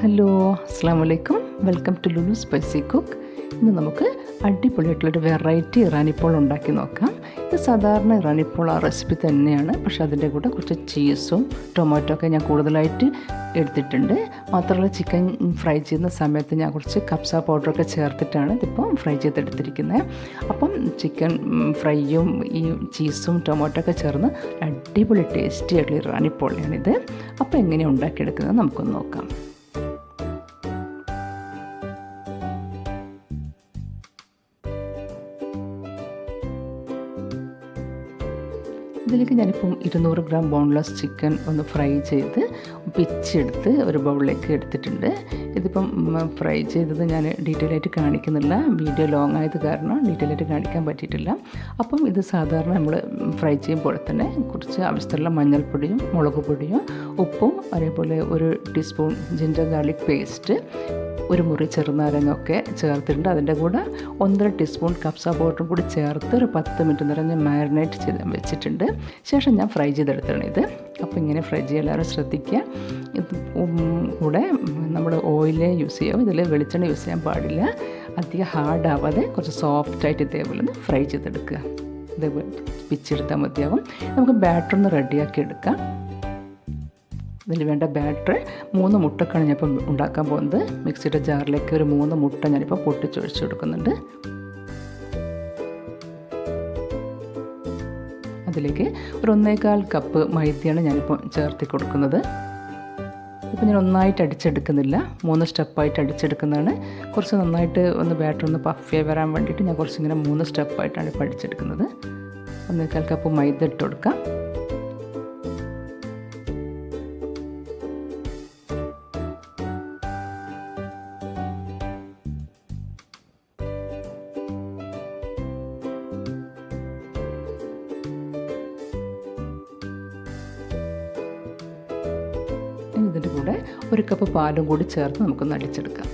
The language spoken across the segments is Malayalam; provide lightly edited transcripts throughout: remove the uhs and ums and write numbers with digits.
ഹലോ, അസ്സാം വലൈക്കും. Welcome to Lulu's spicy cook. ഇന്ന് നമുക്ക് അടിപൊളിയായിട്ടുള്ളൊരു വെറൈറ്റി ഇറാനി പോള ഉണ്ടാക്കി നോക്കാം. ഇത് സാധാരണ ഇറാനി പോള റെസിപ്പി തന്നെയാണ്, പക്ഷേ അതിൻ്റെ കൂടെ കുറച്ച് ചീസും ടൊമാറ്റോ ഒക്കെ ഞാൻ കൂടുതലായിട്ട് എടുത്തിട്ടുണ്ട്. മാത്രമല്ല ചിക്കൻ ഫ്രൈ ചെയ്യുന്ന സമയത്ത് ഞാൻ കുറച്ച് കബ്സ പൗഡറൊക്കെ ചേർത്തിട്ടാണ് ഇതിപ്പോൾ ഫ്രൈ ചെയ്തെടുത്തിരിക്കുന്നത്. അപ്പം ചിക്കൻ ഫ്രൈയും ഈ ചീസും ടൊമാറ്റോ ഒക്കെ ചേർന്ന് അടിപൊളി ടേസ്റ്റി ആയിട്ടുള്ള ഇറാനി പോളയാണിത്. അപ്പോൾ എങ്ങനെയാണ് ഉണ്ടാക്കിയെടുക്കുന്നത് നമുക്കൊന്ന് നോക്കാം. ഇതിലേക്ക് ഞാനിപ്പം 200 ഗ്രാം ബോൺലെസ് ചിക്കൻ ഒന്ന് ഫ്രൈ ചെയ്ത് പിച്ചെടുത്ത് ഒരു ബൗളിലേക്ക് എടുത്തിട്ടുണ്ട്. ഇതിപ്പം ഫ്രൈ ചെയ്തത് ഞാൻ ഡീറ്റെയിൽ ആയിട്ട് കാണിക്കുന്നില്ല, വീഡിയോ ലോങ് ആയത് കാരണം ഡീറ്റെയിൽ ആയിട്ട് കാണിക്കാൻ പറ്റിയിട്ടില്ല. അപ്പം ഇത് സാധാരണ നമ്മൾ ഫ്രൈ ചെയ്യുമ്പോൾ തന്നെ കുറച്ച് ആവശ്യത്തിലുള്ള മഞ്ഞൾപ്പൊടിയും മുളക് പൊടിയും ഉപ്പും അതേപോലെ 1 ടീസ്പൂൺ ജിഞ്ചർ ഗാർലിക് പേസ്റ്റ്, ഒരു മുറി ചെറുനാരങ്ങ ഒക്കെ ചേർത്തിട്ടുണ്ട്. അതിൻ്റെ കൂടെ 1.5 ടീസ്പൂൺ കബ്സ പൗഡറും കൂടി ചേർത്ത് ഒരു 10 മിനിറ്റ് നേരം ഞാൻ മാരിനേറ്റ് ചെയ്ത് വെച്ചിട്ടുണ്ട്. ശേഷം ഞാൻ ഫ്രൈ ചെയ്തെടുത്താണ് ഇത്. അപ്പോൾ ഇങ്ങനെ ഫ്രൈ ചെയ്യാൻ എല്ലാവരും ശ്രദ്ധിക്കുക. ഇത് കൂടെ നമ്മൾ ഓയിലേ യൂസ് ചെയ്യാം, ഇതിൽ വെളിച്ചെണ്ണ യൂസ് ചെയ്യാൻ പാടില്ല. അധികം ഹാർഡാവാതെ കുറച്ച് സോഫ്റ്റായിട്ട് ഇതേപോലെ ഒന്ന് ഫ്രൈ ചെയ്തെടുക്കുക. ഇതേപോലെ പിച്ചെടുത്താൽ മതിയാവും. നമുക്ക് ബാറ്റർ ഒന്ന് റെഡിയാക്കി എടുക്കാം. ഇതിന് വേണ്ട ബാറ്റർ 3 മുട്ടക്കാണ് ഞാനിപ്പം ഉണ്ടാക്കാൻ പോകുന്നത്. മിക്സിയുടെ ജാറിലേക്ക് ഒരു 3 മുട്ട ഞാനിപ്പോൾ പൊട്ടിച്ചൊഴിച്ച് കൊടുക്കുന്നുണ്ട്. അതിലേക്ക് ഒരു 1.25 കപ്പ് മൈദയാണ് ഞാനിപ്പോൾ ചേർത്തി കൊടുക്കുന്നത്. ഇപ്പം ഞാൻ ഒന്നായിട്ട് അടിച്ചെടുക്കുന്നില്ല, 3 സ്റ്റെപ്പായിട്ട് അടിച്ചെടുക്കുന്നതാണ്. കുറച്ച് നന്നായിട്ട് ഒന്ന് ബാറ്റർ ഒന്ന് പഫിയായി വരാൻ വേണ്ടിയിട്ട് ഞാൻ കുറച്ചിങ്ങനെ 3 സ്റ്റെപ്പായിട്ടാണ് ഇപ്പോൾ അടിച്ചെടുക്കുന്നത്. 1.25 കപ്പ് മൈദ ഇട്ട് കൊടുക്കാം. ഇതിൻ്റെ കൂടെ 1 കപ്പ് പാലും കൂടി ചേർത്ത് നമുക്കൊന്ന് അടിച്ചെടുക്കാം.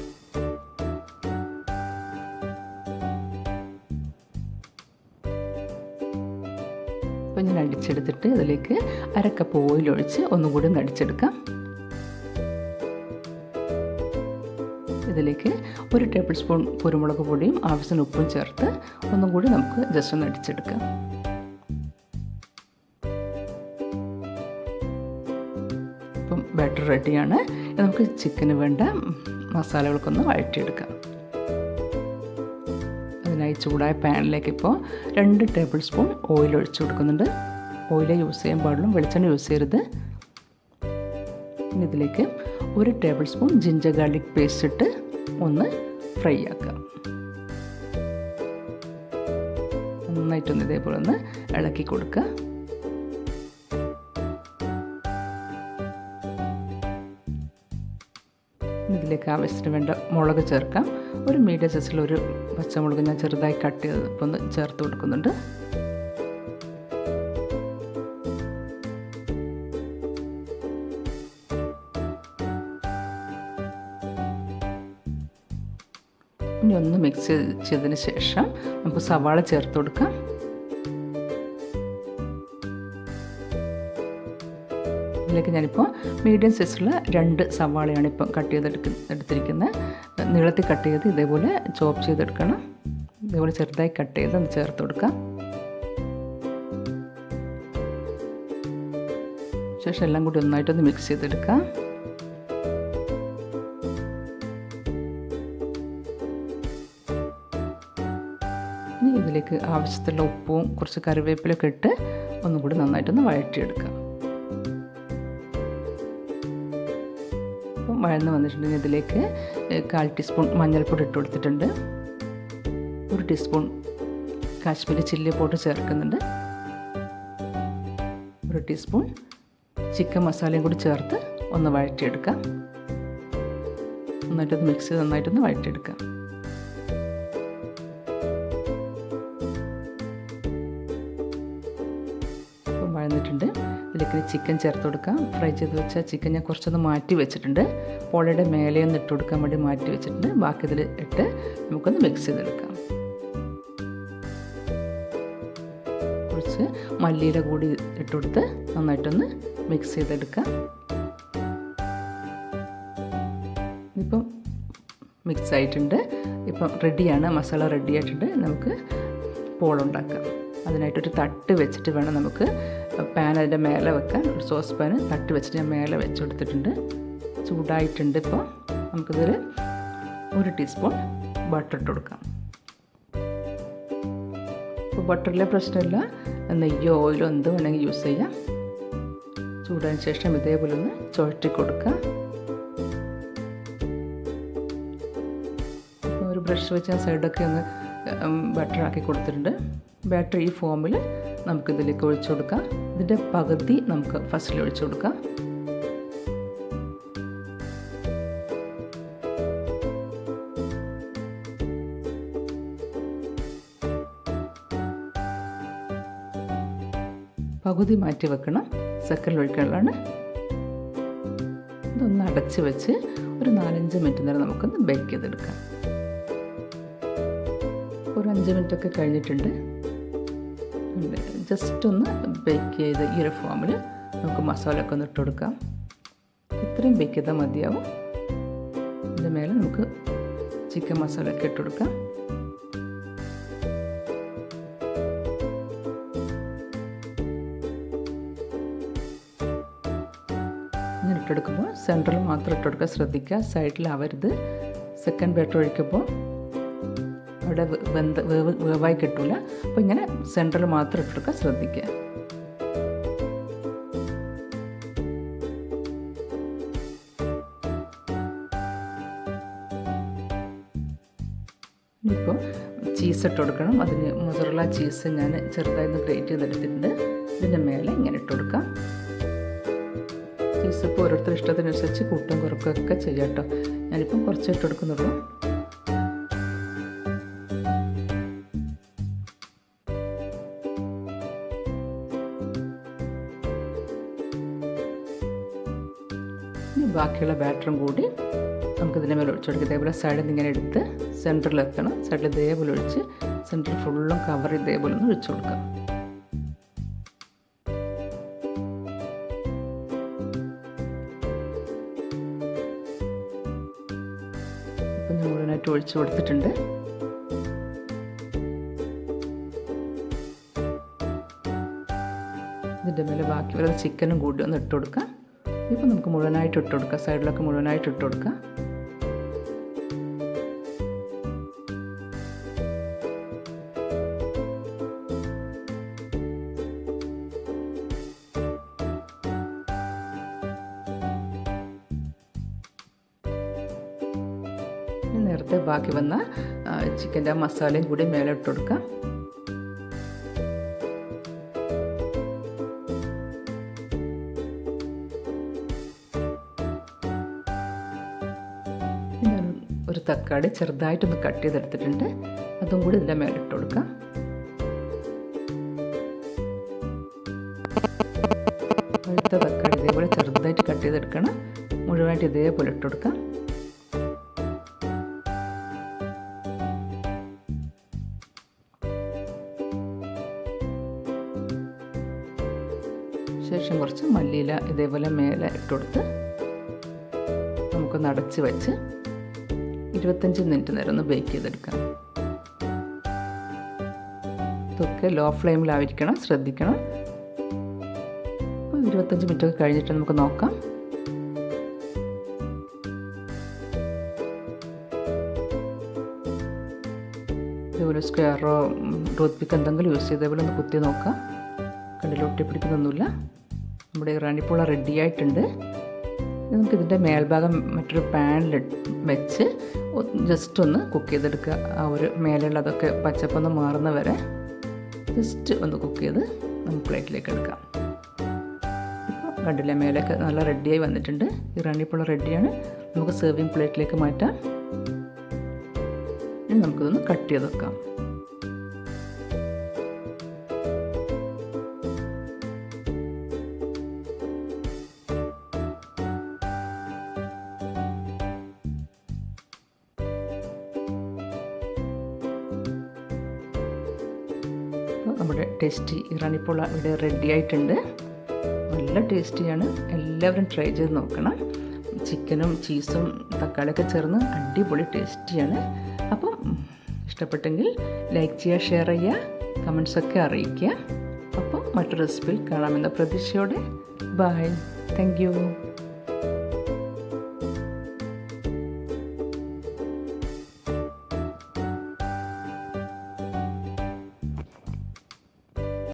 അപ്പോൾ ഞാൻ അടിച്ചെടുത്തിട്ട് ഇതിലേക്ക് 1/2 കപ്പ് ഓയിൽ ഒഴിച്ച് ഒന്നും കൂടി ഒന്ന് അടിച്ചെടുക്കാം. ഇതിലേക്ക് 1 ടേബിൾ സ്പൂൺ കുരുമുളക് പൊടിയും ആവശ്യത്തിന് ഉപ്പും ചേർത്ത് ഒന്നും കൂടി നമുക്ക് ജസ്റ്റ് ഒന്ന് അടിച്ചെടുക്കാം. ഇപ്പം ബാറ്റർ റെഡിയാണ്. നമുക്ക് ചിക്കന് വേണ്ട മസാലകൾക്കൊന്ന് വഴറ്റിയെടുക്കാം. അതിനായി ചൂടായ പാനിലേക്ക് ഇപ്പോൾ 2 ടേബിൾ സ്പൂൺ ഓയിൽ ഒഴിച്ചു കൊടുക്കുന്നുണ്ട്. ഓയിൽ യൂസ് ചെയ്യാൻ പാടുള്ളൂ, വെളിച്ചെണ്ണ യൂസ് ചെയ്യരുത്. ഇനി ഇതിലേക്ക് 1 table spoon ginger garlic paste ഇട്ട് ഒന്ന് ഫ്രൈ ആക്കാം. നന്നായിട്ടൊന്ന് ഇതേപോലെ ഒന്ന് ഇളക്കി കൊടുക്കുക. ഇതിലേക്ക് ആവശ്യത്തിന് വേണ്ട മുളക് ചേർക്കാം. ഒരു മീഡിയം സൈസിലൊരു പച്ചമുളക് ഞാൻ ചെറുതായി കട്ട് ചെയ്ത് ഒന്ന് ചേർത്ത് കൊടുക്കുന്നുണ്ട്. ഇനി ഒന്ന് മിക്സ് ചെയ്തതിന് ശേഷം നമുക്ക് സവാള ചേർത്ത് കൊടുക്കാം. ഇതിലേക്ക് ഞാനിപ്പോൾ മീഡിയം സൈസുള്ള 2 സവാളയാണ് ഇപ്പം കട്ട് എടുത്തിരിക്കുന്നത്. നീളത്തിൽ കട്ട് ചെയ്ത് ഇതേപോലെ ചോപ്പ് ചെയ്തെടുക്കണം. ഇതേപോലെ ചെറുതായി കട്ട് ചെയ്ത് ഒന്ന് ചേർത്ത് കൊടുക്കാം. ശേഷം എല്ലാം കൂടി ഒന്നായിട്ടൊന്ന് മിക്സ് ചെയ്തെടുക്കാം. ഇനി ഇതിലേക്ക് ആവശ്യത്തിലുള്ള ഉപ്പും കുറച്ച് കറിവേപ്പിലൊക്കെ ഇട്ട് ഒന്നും കൂടി നന്നായിട്ടൊന്ന് വഴറ്റിയെടുക്കാം. ഇപ്പം വഴന്ന് വന്നിട്ടുണ്ടെങ്കിൽ ഇതിലേക്ക് 1/4 ടീസ്പൂൺ മഞ്ഞൾപ്പൊടി ഇട്ട് കൊടുത്തിട്ടുണ്ട്. 1 ടീസ്പൂൺ കാശ്മീരി ചില്ലി പൗഡർ ചേർക്കുന്നുണ്ട്. 1 ടീസ്പൂൺ ചിക്കൻ മസാലയും കൂടി ചേർത്ത് ഒന്ന് വഴറ്റിയെടുക്കാം. നന്നായിട്ടൊന്ന് മിക്സ് ചെയ്ത് നന്നായിട്ടൊന്ന് വഴറ്റിയെടുക്കാം. ഇപ്പം വഴന്നിട്ടുണ്ട്. ഇതിലേക്ക് ചിക്കൻ ചേർത്ത് കൊടുക്കാം. ഫ്രൈ ചെയ്ത് വെച്ച ചിക്കൻ ഞാൻ കുറച്ചൊന്ന് മാറ്റി വെച്ചിട്ടുണ്ട്. പോളയുടെ മേലെയൊന്ന് ഇട്ട് കൊടുക്കാൻ വേണ്ടി മാറ്റി വെച്ചിട്ടുണ്ട്. ബാക്കി ഇതിൽ ഇട്ട് നമുക്കൊന്ന് മിക്സ് ചെയ്തെടുക്കാം. കുറച്ച് മല്ലിയില കൂടി ഇട്ട് കൊടുത്ത് നന്നായിട്ടൊന്ന് മിക്സ് ചെയ്തെടുക്കാം. ഇപ്പം മിക്സ് ആയിട്ടുണ്ട്. ഇപ്പം റെഡിയാണ്, മസാല റെഡി ആയിട്ടുണ്ട്. നമുക്ക് പോള ഉണ്ടാക്കാം. അതിനായിട്ടൊരു തട്ട് വെച്ചിട്ട് വേണം നമുക്ക് പാൻ അതിൻ്റെ മേലെ വെക്കാൻ. ഒരു സോസ് പാന് തട്ട് വെച്ചിട്ട് ഞാൻ മേലെ വെച്ച് കൊടുത്തിട്ടുണ്ട്. ചൂടായിട്ടുണ്ട്. ഇപ്പോൾ നമുക്കിതിൽ 1 ടീസ്പൂൺ ബട്ടർ ഇട്ട് കൊടുക്കാം. ഇപ്പോൾ ബട്ടറിലെ പ്രശ്നമില്ല, നെയ്യോ ഓയിലോ എന്ത് വേണമെങ്കിൽ യൂസ് ചെയ്യാം. ചൂടായതിന് ശേഷം ഇതേപോലെ ഒന്ന് ചുഴറ്റി കൊടുക്കാം. ഇപ്പോൾ ഒരു ബ്രഷ് വെച്ച് ഞാൻ സൈഡൊക്കെ ഒന്ന് ബട്ടറാക്കി കൊടുത്തിട്ടുണ്ട്. ബാറ്റർ ഈ ഫോമിൽ നമുക്കിതിലേക്ക് ഒഴിച്ചു കൊടുക്കാം. ഇതിൻ്റെ പകുതി നമുക്ക് ഫസ്റ്റിൽ ഒഴിച്ചു കൊടുക്കാം. പകുതി മാറ്റി വെക്കണം, സെക്കൻഡിൽ ഒഴിക്കാനുള്ളതാണ്. ഇതൊന്ന് അടച്ച് വെച്ച് ഒരു 4-5 മിനിറ്റ് നേരം നമുക്കൊന്ന് ബേക്ക് ചെയ്തെടുക്കാം. ഒരു 5 മിനിറ്റൊക്കെ കഴിഞ്ഞിട്ടുണ്ട്. ജസ്റ്റ് ഒന്ന് ബേക്ക് ചെയ്ത് ഈ ഒരു ഫോമിൽ നമുക്ക് മസാലയൊക്കെ ഒന്ന് ഇട്ട് കൊടുക്കാം. ഇത്രയും ബേക്ക് ചെയ്താൽ മതിയാവും. ഇതിൻ്റെ മേലെ നമുക്ക് ചിക്കൻ മസാലയൊക്കെ ഇട്ട് കൊടുക്കാം. ഇങ്ങനെ ഇട്ടെടുക്കുമ്പോൾ സെൻറ്ററിൽ മാത്രം ഇട്ടെടുക്കുക, ശ്രദ്ധിക്കുക, സൈഡിലാവരുത്. സെക്കൻഡ് ബാറ്റർ ഒഴിക്കുമ്പോൾ അവിടെ വേവായി കിട്ടില്ല. അപ്പോൾ ഇങ്ങനെ സെൻറ്ററിൽ മാത്രം ഇട്ടെടുക്കുക, ശ്രദ്ധിക്കുക. ഇനിയിപ്പോൾ ചീസ് ഇട്ട് കൊടുക്കണം. അതിന് മൊസറല്ല ചീസ് ഞാൻ ചെറുതായി ഒന്ന് ഗ്രേറ്റ് ചെയ്തെടുത്തിട്ടുണ്ട്. ഇതിൻ്റെ മേലെ ഇങ്ങനെ ഇട്ട് കൊടുക്കാം. ചീസ് ഇപ്പോൾ ഓരോരുത്തർ ഇഷ്ടത്തിനനുസരിച്ച് കൂട്ടും കുറക്കുകയൊക്കെ ചെയ്യാം കേട്ടോ. ഞാനിപ്പം കുറച്ച് ഇട്ട് കൊടുക്കുന്നുള്ളൂ. ഇനി ബാക്കിയുള്ള ബാറ്ററും കൂടി നമുക്കിതിൻ്റെ മേലെ ഒഴിച്ചു കൊടുക്കാം. ഇതേപോലെ സൈഡിൽ നിന്ന് ഇങ്ങനെ എടുത്ത് സെൻറ്ററിൽ എത്തണം. സൈഡിൽ ഇതേപോലെ ഒഴിച്ച് സെൻറ്ററിൽ ഫുള്ളും കവർ ഇതേപോലെ ഒന്ന് ഒഴിച്ചു കൊടുക്കാം. ഇപ്പം ഞാൻ മുഴുവനായിട്ട് ഒഴിച്ച് കൊടുത്തിട്ടുണ്ട്. ഇതിൻ്റെ മേലെ ബാക്കി വരുന്ന ചിക്കനും കൂടി ഒന്ന് ഇട്ട് കൊടുക്കാം. ഇപ്പം നമുക്ക് മുഴുവനായിട്ട് ഇട്ട് കൊടുക്കാം. സൈഡിലൊക്കെ മുഴുവനായിട്ട് ഇട്ട് കൊടുക്കാം. നേരത്തെ ബാക്കി വന്ന ചിക്കൻ്റെ മസാലയും കൂടി മേലെ ഇട്ട് കൊടുക്കാം. ഞാൻ ഒരു തക്കാളി ചെറുതായിട്ടൊന്ന് കട്ട് ചെയ്തെടുത്തിട്ടുണ്ട്. അതും കൂടി ഇതിൻ്റെ മേലെ ഇട്ട് കൊടുക്കാം. അടുത്ത തക്കാളി ഇതേപോലെ ചെറുതായിട്ട് കട്ട് ചെയ്തെടുക്കണം. മുഴുവനായിട്ട് ഇതേപോലെ ഇട്ട് കൊടുക്കാം. ശേഷം കുറച്ച് മല്ലിയില ഇതേപോലെ മേലെ ഇട്ടുകൊടുത്ത് നമുക്കൊന്ന് അടച്ച് വെച്ച് 25 മിനിറ്റ് നേരം ഒന്ന് ബേക്ക് ചെയ്തെടുക്കാം. ഇതൊക്കെ ലോ ഫ്ലെയിമിലായിരിക്കണം, ശ്രദ്ധിക്കണം. 25 മിനിറ്റൊക്കെ കഴിഞ്ഞിട്ട് നമുക്ക് നോക്കാം. ഇതേപോലെ സ്ക്വയറോ ടൂത്ത് പിക്ക് എന്തെങ്കിലും യൂസ് ചെയ്ത് ഇതേപോലെ ഒന്ന് കുത്തി നോക്കാം. കണ്ടില്ല, ഒട്ടിപ്പിടിക്കുന്നൊന്നുമില്ല. നമ്മുടെ ഇറാനി പോള റെഡി ആയിട്ടുണ്ട്. നമുക്കിതിൻ്റെ മേൽഭാഗം മറ്റൊരു പാനിൽ വെച്ച് ജസ്റ്റ് ഒന്ന് കുക്ക് ചെയ്തെടുക്കുക. ആ ഒരു മേലെയുള്ളതൊക്കെ പച്ചപ്പൊന്ന് മാറുന്ന വരെ ജസ്റ്റ് ഒന്ന് കുക്ക് ചെയ്ത് നമുക്ക് പ്ലേറ്റിലേക്ക് എടുക്കാം. ഇപ്പോൾ കണ്ടില്ല, മേലൊക്കെ നല്ല റെഡിയായി വന്നിട്ടുണ്ട്. ഇറാനി പോള റെഡിയാണ്. നമുക്ക് സെർവിങ് പ്ലേറ്റിലേക്ക് മാറ്റാം. ഇനി നമുക്കിതൊന്ന് കട്ട് ചെയ്ത് വെക്കാം. നമ്മുടെ ടേസ്റ്റി ഇറാനി പോള ഇവിടെ റെഡി ആയിട്ടുണ്ട്. നല്ല ടേസ്റ്റിയാണ്. എല്ലാവരും ട്രൈ ചെയ്ത് നോക്കണം. ചിക്കനും ചീസും തക്കാളിയൊക്കെ ചേർന്ന് അടിപൊളി ടേസ്റ്റിയാണ്. അപ്പം ഇഷ്ടപ്പെട്ടെങ്കിൽ ലൈക്ക് ചെയ്യുക, ഷെയർ ചെയ്യുക, കമൻസൊക്കെ അറിയിക്കുക. അപ്പം മറ്റൊരു റെസിപ്പിയിൽ കാണാമെന്ന പ്രതീക്ഷയോടെ ബൈ. Thank you.